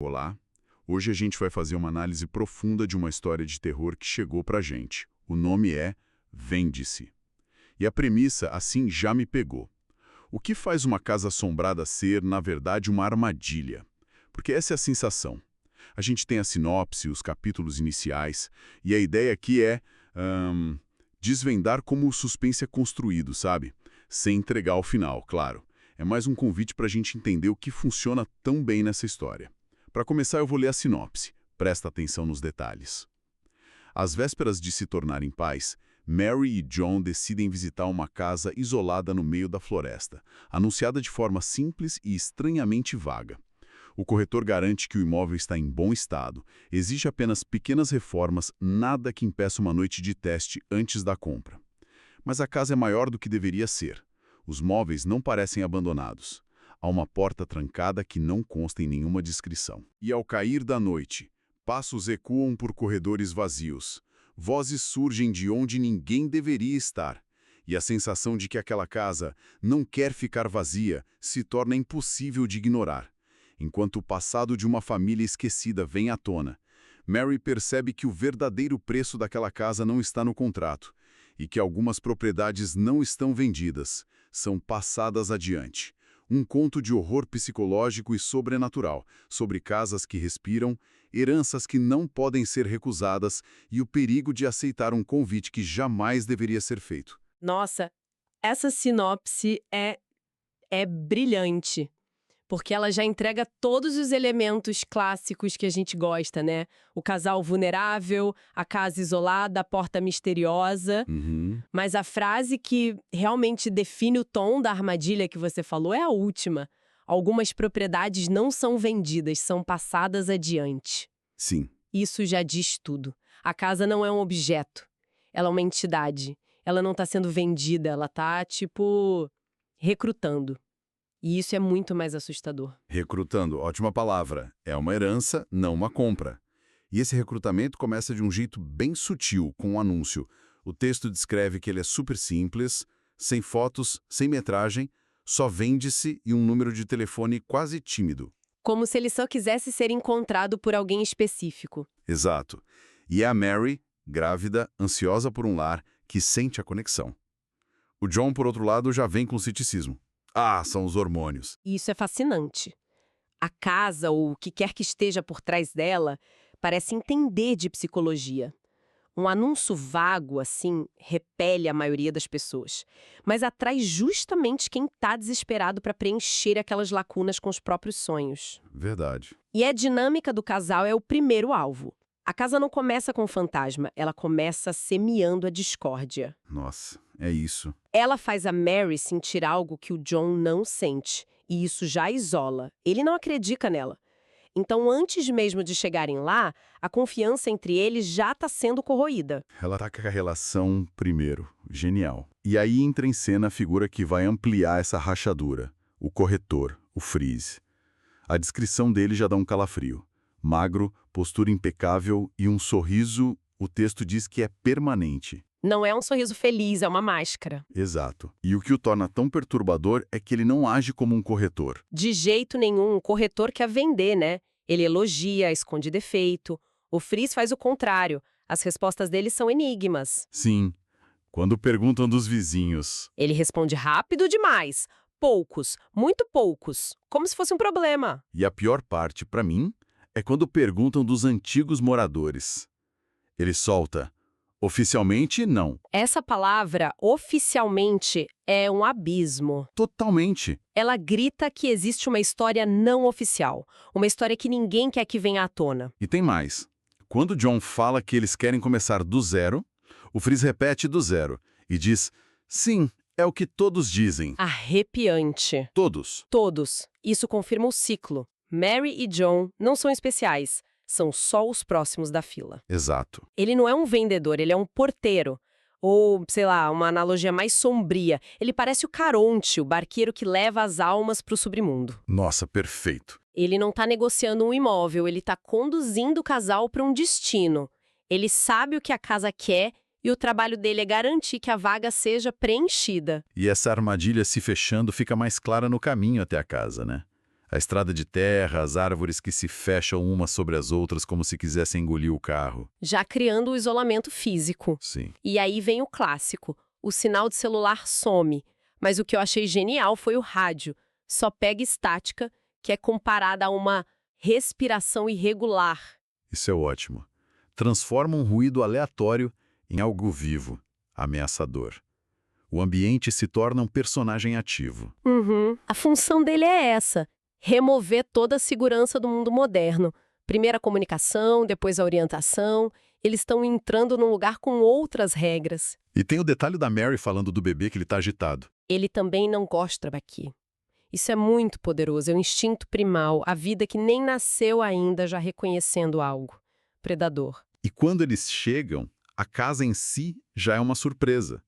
Olá! Hoje a gente vai fazer uma análise profunda de uma história de terror que chegou pra gente. O nome é Vende-se. E a premissa, assim, já me pegou. O que faz uma casa assombrada ser, na verdade, uma armadilha? Porque essa é a sensação. A gente tem a sinopse, os capítulos iniciais, e a ideia aqui é desvendar como o suspense é construído, sabe? Sem entregar o final, claro. É mais um convite pra gente entender o que funciona tão bem nessa história. Para começar, eu vou ler a sinopse. Presta atenção nos detalhes. Às vésperas de se tornarem pais, Mary e John decidem visitar uma casa isolada no meio da floresta, anunciada de forma simples e estranhamente vaga. O corretor garante que o imóvel está em bom estado, exige apenas pequenas reformas, nada que impeça uma noite de teste antes da compra. Mas a casa é maior do que deveria ser. Os móveis não parecem abandonados. Há uma porta trancada que não consta em nenhuma descrição. E ao cair da noite, passos ecoam por corredores vazios. Vozes surgem de onde ninguém deveria estar. E a sensação de que aquela casa não quer ficar vazia se torna impossível de ignorar. Enquanto o passado de uma família esquecida vem à tona, Mary percebe que o verdadeiro preço daquela casa não está no contrato e que algumas propriedades não estão vendidas, são passadas adiante. Um conto de horror psicológico e sobrenatural, sobre casas que respiram, heranças que não podem ser recusadas e o perigo de aceitar um convite que jamais deveria ser feito. Nossa, essa sinopse é brilhante, porque ela já entrega todos os elementos clássicos que a gente gosta, né? O casal vulnerável, a casa isolada, a porta misteriosa. Mas a frase que realmente define o tom da armadilha que você falou é a última. Algumas propriedades não são vendidas, são passadas adiante. Sim. Isso já diz tudo. A casa não é um objeto, ela é uma entidade. Ela não está sendo vendida, ela está, recrutando. E isso é muito mais assustador. Recrutando, ótima palavra. É uma herança, não uma compra. E esse recrutamento começa de um jeito bem sutil, com um anúncio. O texto descreve que ele é super simples, sem fotos, sem metragem, só vende-se e um número de telefone quase tímido. Como se ele só quisesse ser encontrado por alguém específico. Exato. E é a Mary, grávida, ansiosa por um lar, que sente a conexão. O John, por outro lado, já vem com ceticismo. Ah, são os hormônios. E isso é fascinante. A casa, ou o que quer que esteja por trás dela, parece entender de psicologia. Um anúncio vago, assim, repele a maioria das pessoas, mas atrai justamente quem está desesperado para preencher aquelas lacunas com os próprios sonhos. Verdade. E a dinâmica do casal é o primeiro alvo. A casa não começa com o fantasma, ela começa semeando a discórdia. Nossa, é isso. Ela faz a Mary sentir algo que o John não sente, e isso já isola. Ele não acredita nela. Então, antes mesmo de chegarem lá, a confiança entre eles já está sendo corroída. Ela ataca a relação primeiro. Genial. E aí entra em cena a figura que vai ampliar essa rachadura. O corretor, o Freeze. A descrição dele já dá um calafrio. Magro, postura impecável e um sorriso, o texto diz que é permanente. Não é um sorriso feliz, é uma máscara. Exato. E o que o torna tão perturbador é que ele não age como um corretor. De jeito nenhum, o corretor quer vender, né? Ele elogia, esconde defeito. O Freeze faz o contrário. As respostas dele são enigmas. Sim. Quando perguntam dos vizinhos. Ele responde rápido demais. Poucos, muito poucos. Como se fosse um problema. E a pior parte, pra mim, é quando perguntam dos antigos moradores. Ele solta. Oficialmente, não. Essa palavra, oficialmente, é um abismo. Totalmente. Ela grita que existe uma história não oficial. Uma história que ninguém quer que venha à tona. E tem mais. Quando John fala que eles querem começar do zero, o Freeze repete do zero e diz, sim, é o que todos dizem. Arrepiante. Todos. Todos. Isso confirma o ciclo. Mary e John não são especiais. São só os próximos da fila. Exato. Ele não é um vendedor, ele é um porteiro. Ou, sei lá, uma analogia mais sombria. Ele parece o Caronte, o barqueiro que leva as almas para o submundo. Nossa, perfeito. Ele não está negociando um imóvel, ele está conduzindo o casal para um destino. Ele sabe o que a casa quer e o trabalho dele é garantir que a vaga seja preenchida. E essa armadilha se fechando fica mais clara no caminho até a casa, né? A estrada de terra, as árvores que se fecham umas sobre as outras como se quisessem engolir o carro. Já criando o isolamento físico. Sim. E aí vem o clássico. O sinal de celular some. Mas o que eu achei genial foi o rádio. Só pega estática, que é comparada a uma respiração irregular. Isso é ótimo. Transforma um ruído aleatório em algo vivo, ameaçador. O ambiente se torna um personagem ativo. A função dele é essa: remover toda a segurança do mundo moderno. Primeiro a comunicação, depois a orientação. Eles estão entrando num lugar com outras regras. E tem o detalhe da Mary falando do bebê que ele está agitado. Ele também não gosta daqui. Isso é muito poderoso, é o instinto primal, a vida que nem nasceu ainda já reconhecendo algo. Predador. E quando eles chegam, a casa em si já é uma surpresa.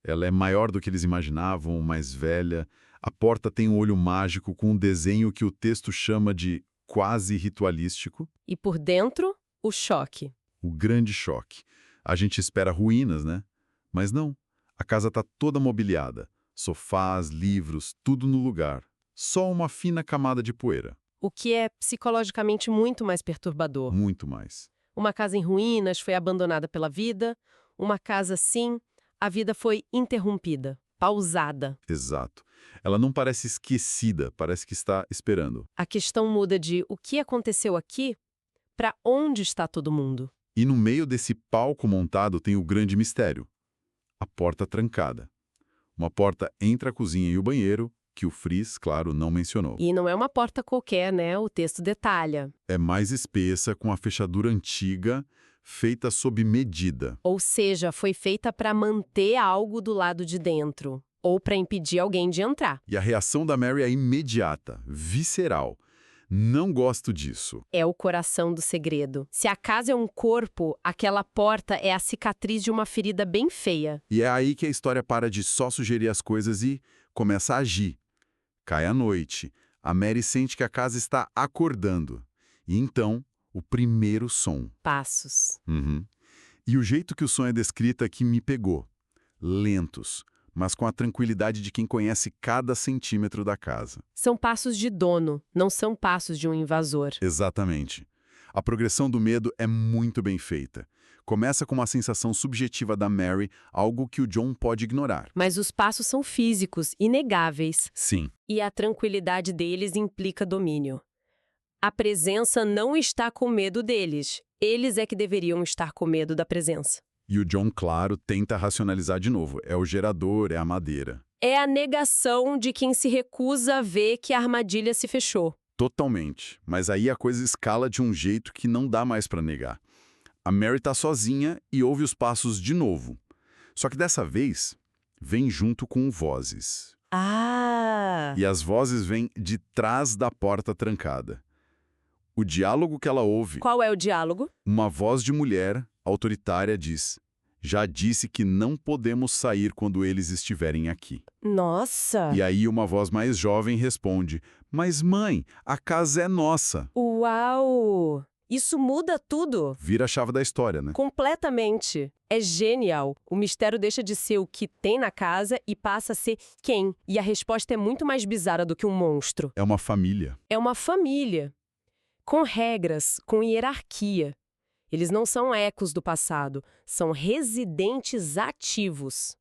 Ela é maior do que eles imaginavam, mais velha. A porta tem um olho mágico com um desenho que o texto chama de quase ritualístico. E por dentro, o choque. O grande choque. A gente espera ruínas, né? Mas não. A casa está toda mobiliada. Sofás, livros, tudo no lugar. Só uma fina camada de poeira. O que é psicologicamente muito mais perturbador. Muito mais. Uma casa em ruínas foi abandonada pela vida. Uma casa assim, a vida foi interrompida, pausada. Exato. Ela não parece esquecida, parece que está esperando. A questão muda de o que aconteceu aqui para onde está todo mundo. E no meio desse palco montado tem o grande mistério. A porta trancada. Uma porta entre a cozinha e o banheiro, que o Fries, claro, não mencionou. E não é uma porta qualquer, né? O texto detalha. É mais espessa, com a fechadura antiga, feita sob medida. Ou seja, foi feita para manter algo do lado de dentro. Ou para impedir alguém de entrar. E a reação da Mary é imediata, visceral. Não gosto disso. É o coração do segredo. Se a casa é um corpo, aquela porta é a cicatriz de uma ferida bem feia. E é aí que a história para de só sugerir as coisas e começa a agir. Cai a noite. A Mary sente que a casa está acordando. E então, o primeiro som. Passos. E o jeito que o som é descrito aqui me pegou. Lentos, mas com a tranquilidade de quem conhece cada centímetro da casa. São passos de dono, não são passos de um invasor. Exatamente. A progressão do medo é muito bem feita. Começa com uma sensação subjetiva da Mary, algo que o John pode ignorar. Mas os passos são físicos, inegáveis. Sim. E a tranquilidade deles implica domínio. A presença não está com medo deles. Eles é que deveriam estar com medo da presença. E o John, claro, tenta racionalizar de novo. É o gerador, é a madeira. É a negação de quem se recusa a ver que a armadilha se fechou. Totalmente. Mas aí a coisa escala de um jeito que não dá mais para negar. A Mary tá sozinha e ouve os passos de novo. Só que dessa vez, vem junto com vozes. Ah! E as vozes vêm de trás da porta trancada. O diálogo que ela ouve, Qual é o diálogo? uma voz de mulher autoritária diz: já disse que não podemos sair quando eles estiverem aqui. Nossa! E aí uma voz mais jovem responde: mas mãe, a casa é nossa. Uau! Isso muda tudo. Vira a chave da história, né? Completamente. É genial. O mistério deixa de ser o que tem na casa e passa a ser quem. E a resposta é muito mais bizarra do que um monstro. É uma família. É uma família. Com regras, com hierarquia. Eles não são ecos do passado, são residentes ativos.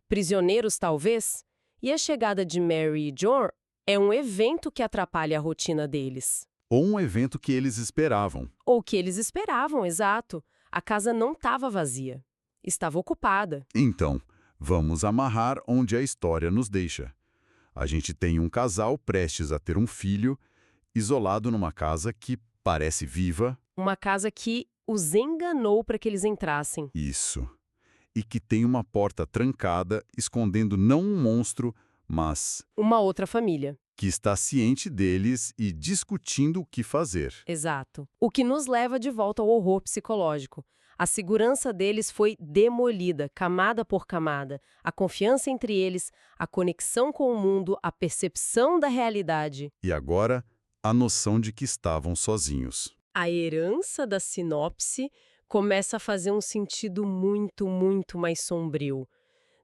Prisioneiros, talvez? E a chegada de Mary e John é um evento que atrapalha a rotina deles. Ou um evento que eles esperavam. Ou que eles esperavam, exato. A casa não estava vazia. Estava ocupada. Então, vamos amarrar onde a história nos deixa. A gente tem um casal prestes a ter um filho, isolado numa casa que parece viva. Uma casa que os enganou para que eles entrassem. Isso. E que tem uma porta trancada, escondendo não um monstro, mas Uma outra família. que está ciente deles e discutindo o que fazer. Exato. O que nos leva de volta ao horror psicológico. A segurança deles foi demolida, camada por camada. A confiança entre eles, a conexão com o mundo, a percepção da realidade. E agora, a noção de que estavam sozinhos. A herança da sinopse começa a fazer um sentido muito, muito mais sombrio.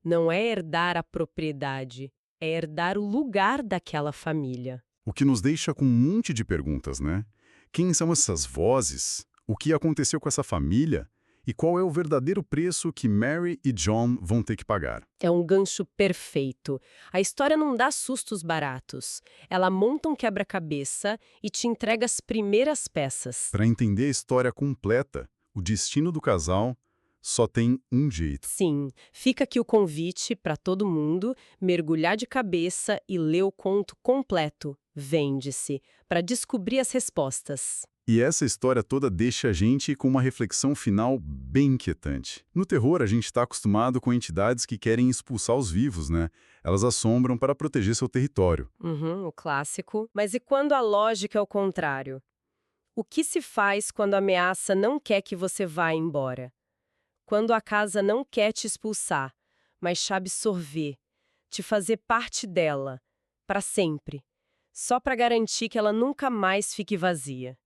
Não é herdar a propriedade, é herdar o lugar daquela família. O que nos deixa com um monte de perguntas, né? Quem são essas vozes? O que aconteceu com essa família? E qual é o verdadeiro preço que Mary e John vão ter que pagar? É um gancho perfeito. A história não dá sustos baratos. Ela monta um quebra-cabeça e te entrega as primeiras peças. Para entender a história completa, o destino do casal só tem um jeito. Sim, fica aqui o convite para todo mundo mergulhar de cabeça e ler o conto completo, Vende-se, para descobrir as respostas. E essa história toda deixa a gente com uma reflexão final bem inquietante. No terror, a gente está acostumado com entidades que querem expulsar os vivos, né? Elas assombram para proteger seu território. O clássico. Mas e quando a lógica é o contrário? O que se faz quando a ameaça não quer que você vá embora? Quando a casa não quer te expulsar, mas te absorver, te fazer parte dela, para sempre, só para garantir que ela nunca mais fique vazia.